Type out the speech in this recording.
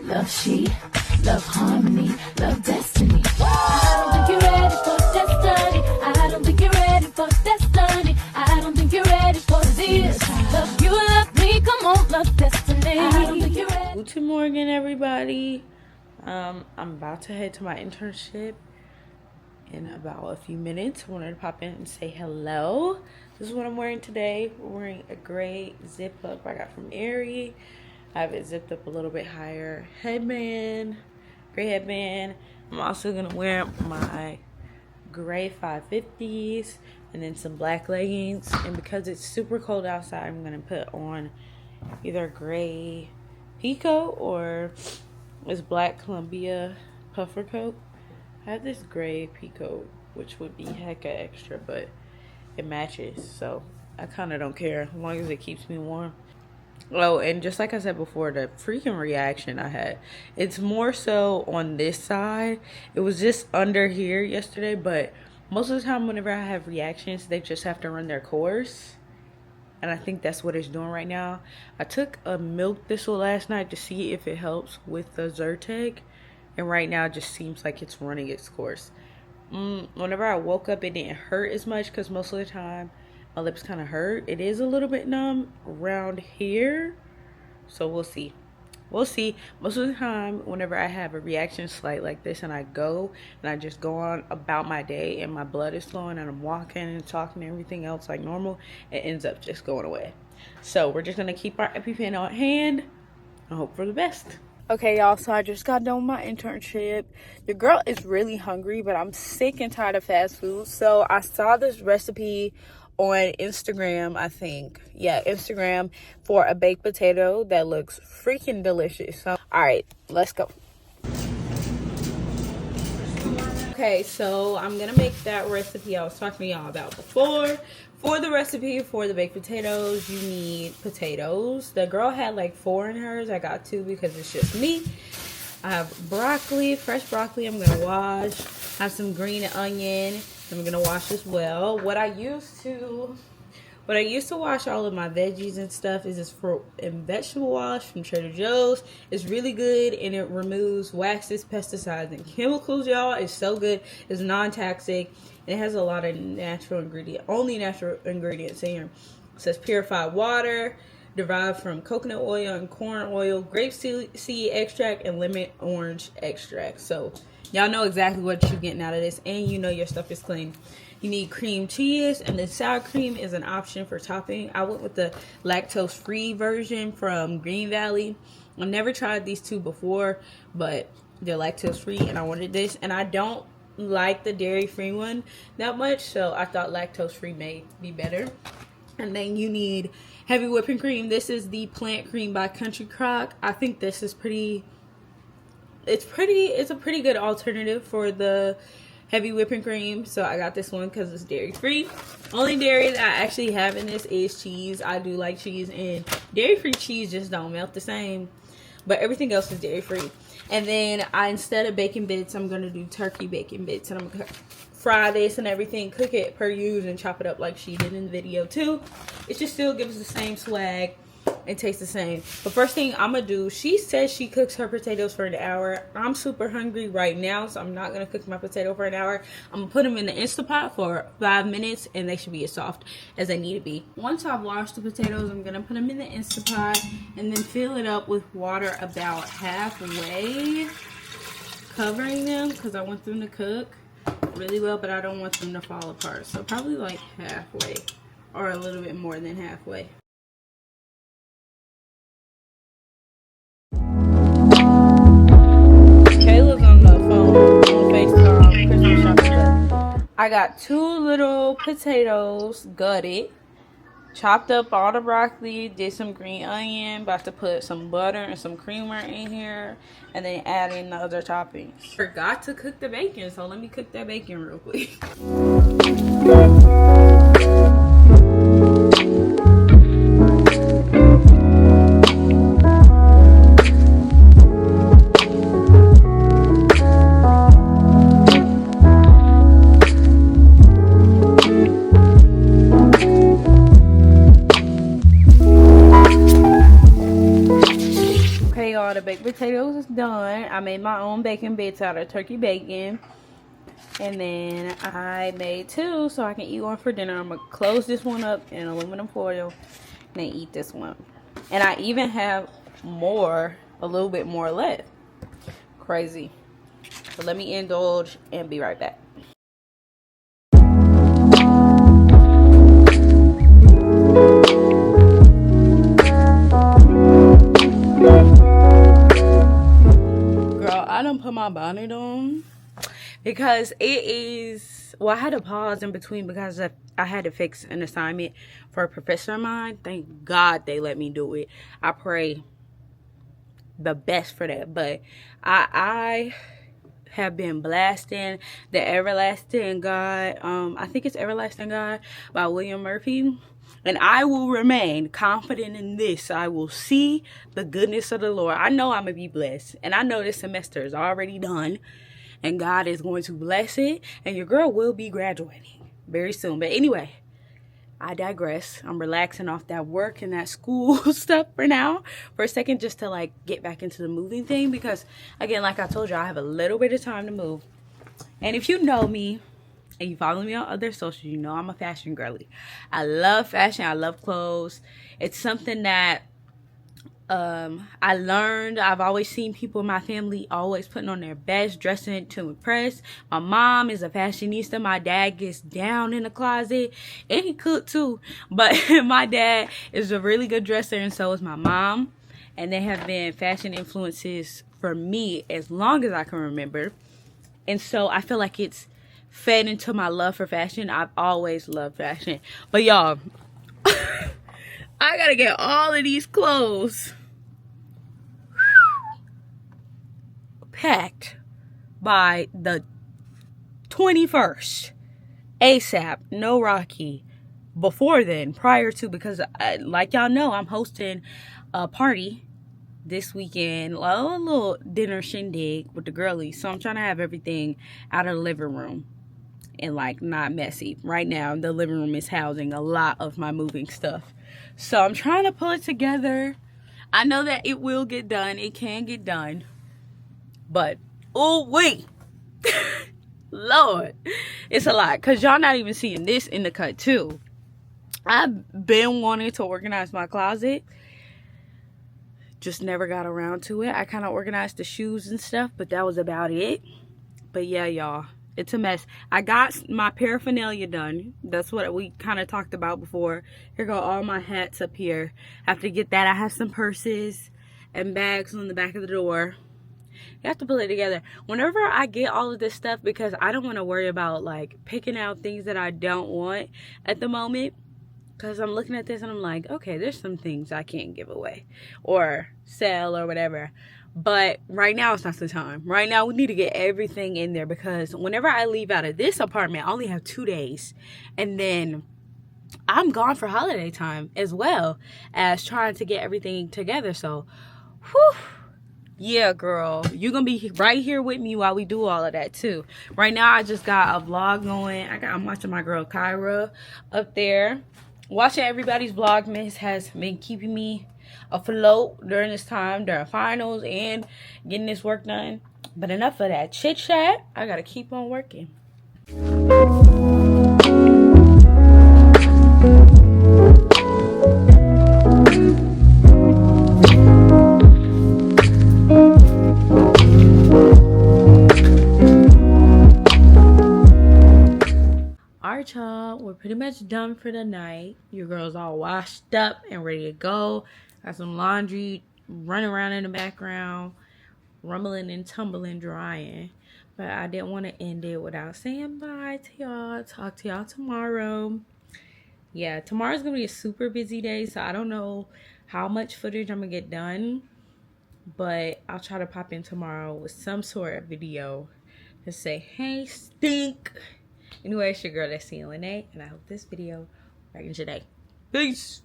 Love she, love harmony, love destiny. I don't think you're ready for destiny. I don't think you're ready for destiny. I don't think you're ready for this. Love you, love me, come on, love destiny. I don't think you're ready. Good morning, everybody. I'm about to head to my internship in about a few minutes. I wanted to pop in and say hello. This is what I'm wearing today. We're wearing a gray zip up I got from Aerie. I have it zipped up a little bit higher. Headband, gray headband. I'm also gonna wear my gray 550s and then some black leggings. And because it's super cold outside, I'm gonna put on either gray peacoat or this black Columbia puffer coat. I have this gray peacoat, which would be hecka extra, but it matches, so I kind of don't care as long as it keeps me warm. Oh, and just like I said before, the freaking reaction I had, it's more so on this side. It was just under here yesterday, but most of the time whenever I have reactions, they just have to run their course. And I think that's what it's doing right now. I took a milk thistle last night to see if it helps with the Zyrtec. And right now it just seems like it's running its course. Whenever I woke up, it didn't hurt as much because most of the time my lips kind of hurt. It is a little bit numb around here. So we'll see. We'll see. Most of the time, whenever I have a reaction slight like this and I go and I just go on about my day and my blood is flowing and I'm walking and talking and everything else like normal, it ends up just going away. So we're just going to keep our EpiPen on hand and hope for the best. Okay, y'all, so I just got done with my internship. Your girl is really hungry, but I'm sick and tired of fast food. So I saw this recipe on Instagram, I think. Yeah, Instagram, for a baked potato that looks freaking delicious. So, all right, let's go. Okay, so I'm gonna make that recipe I was talking to y'all about before. For the recipe for the baked potatoes, you need potatoes. The girl had like 4 in hers. I got 2 because it's just me. I have broccoli, fresh broccoli I'm gonna wash. I have some green onion I'm gonna wash as well. What I used to wash all of my veggies and stuff is this fruit and vegetable wash from Trader Joe's. It's really good and it removes waxes, pesticides, and chemicals, y'all. It's so good. It's non-toxic. It has a lot of natural ingredients, only natural ingredients in here. It says purified water, derived from coconut oil and corn oil, grapeseed extract, and lemon orange extract. So y'all know exactly what you're getting out of this, and you know your stuff is clean. You need cream cheese, and the sour cream is an option for topping. I went with the lactose-free version from Green Valley. I've never tried these two before, but they're lactose-free, and I wanted this. And I don't like the dairy-free one that much, so I thought lactose-free may be better. And then you need heavy whipping cream. This is the Plant Cream by Country Crock. I think this is it's a pretty good alternative for the heavy whipping cream. So I got this one because it's dairy free. Only dairy that I actually have in this is cheese. I do like cheese, and dairy free cheese just don't melt the same, but everything else is dairy free. And then instead of bacon bits, I'm gonna do turkey bacon bits, and I'm gonna fry this and everything, cook it per use, and chop it up like she did in the video too. It just still gives the same swag and tastes the same. But first thing I'm gonna do, she says she cooks her potatoes for an hour. I'm super hungry right now, so I'm not gonna cook my potato for an hour. I'm gonna put them in the Instapot for 5 minutes, and they should be as soft as they need to be. Once I've washed the potatoes, I'm gonna put them in the Instapot and then fill it up with water about halfway, covering them because I want them to cook really well, but I don't want them to fall apart. So probably like halfway or a little bit more than halfway. Kayla's on the phone on FaceTime Christmas shopping. I got 2 little potatoes gutted, chopped up all the broccoli, did some green onion, about to put some butter and some creamer in here, and then add in the other toppings. Forgot to cook the bacon, so let me cook that bacon real quick. The baked potatoes is done. I made my own bacon bits out of turkey bacon. And then I made 2 so I can eat one for dinner. I'm going to close this one up in aluminum foil and then eat this one. And I even have more, a little bit more left. Crazy. So let me indulge and be right back. Girl, I done put my bonnet on because it is, well, I had to pause in between because I had to fix an assignment for a professor of mine. Thank God they let me do it. I pray the best for that. But I have been blasting the Everlasting God. I think it's Everlasting God by William Murphy. And I will remain confident in this. I will see the goodness of the Lord. I know I'm going to be blessed. And I know this semester is already done. And God is going to bless it. And your girl will be graduating very soon. But anyway, I digress. I'm relaxing off that work and that school stuff for now. For a second, just to like get back into the moving thing. Because again, like I told you, I have a little bit of time to move. And if you know me and you follow me on other socials, you know I'm a fashion girly. I love fashion. I love clothes. It's something that I learned. I've always seen people in my family always putting on their best, dressing to impress. My mom is a fashionista. My dad gets down in the closet, and he cooked too. But my dad is a really good dresser, and so is my mom. And they have been fashion influences for me as long as I can remember. And so I feel like it's fed into my love for fashion. I've always loved fashion. But y'all, I gotta get all of these clothes packed by the 21st ASAP. No Rocky before then, prior to, because like y'all know, I'm hosting a party this weekend, a little dinner shindig with the girlies. So I'm trying to have everything out of the living room and like not messy. Right now the living room is housing a lot of my moving stuff, so I'm trying to pull it together. I know that it will get done. It can get done. But, oh wait, Lord, it's a lot. Because y'all not even seeing this in the cut too. I've been wanting to organize my closet. Just never got around to it. I kind of organized the shoes and stuff, but that was about it. But yeah, y'all, it's a mess. I got my paraphernalia done. That's what we kind of talked about before. Here go all my hats up here. I have to get that. I have some purses and bags on the back of the door. You have to put it together. Whenever I get all of this stuff, because I don't want to worry about like picking out things that I don't want at the moment, because I'm looking at this and I'm like, okay, there's some things I can't give away or sell or whatever. But right now it's not the time. Right now we need to get everything in there, because whenever I leave out of this apartment, I only have 2 days, and then I'm gone for holiday time as well as trying to get everything together. So whew, yeah, girl, you're gonna be right here with me while we do all of that too. Right now I just got a vlog going. I'm watching my girl Kyra up there. Watching everybody's Vlogmas has been keeping me afloat during this time, during finals and getting this work done. But enough of that chit chat. I gotta keep on working. Alright, y'all, we're pretty much done for the night. Your girl's all washed up and ready to go. Got some laundry running around in the background, rumbling and tumbling, drying. But I didn't want to end it without saying bye to y'all. Talk to y'all tomorrow. Yeah, tomorrow's gonna be a super busy day, so I don't know how much footage I'm gonna get done, but I'll try to pop in tomorrow with some sort of video to say, hey, stink. Anyway, it's your girl, that's Lanay, and I hope this video brightens your day. Peace.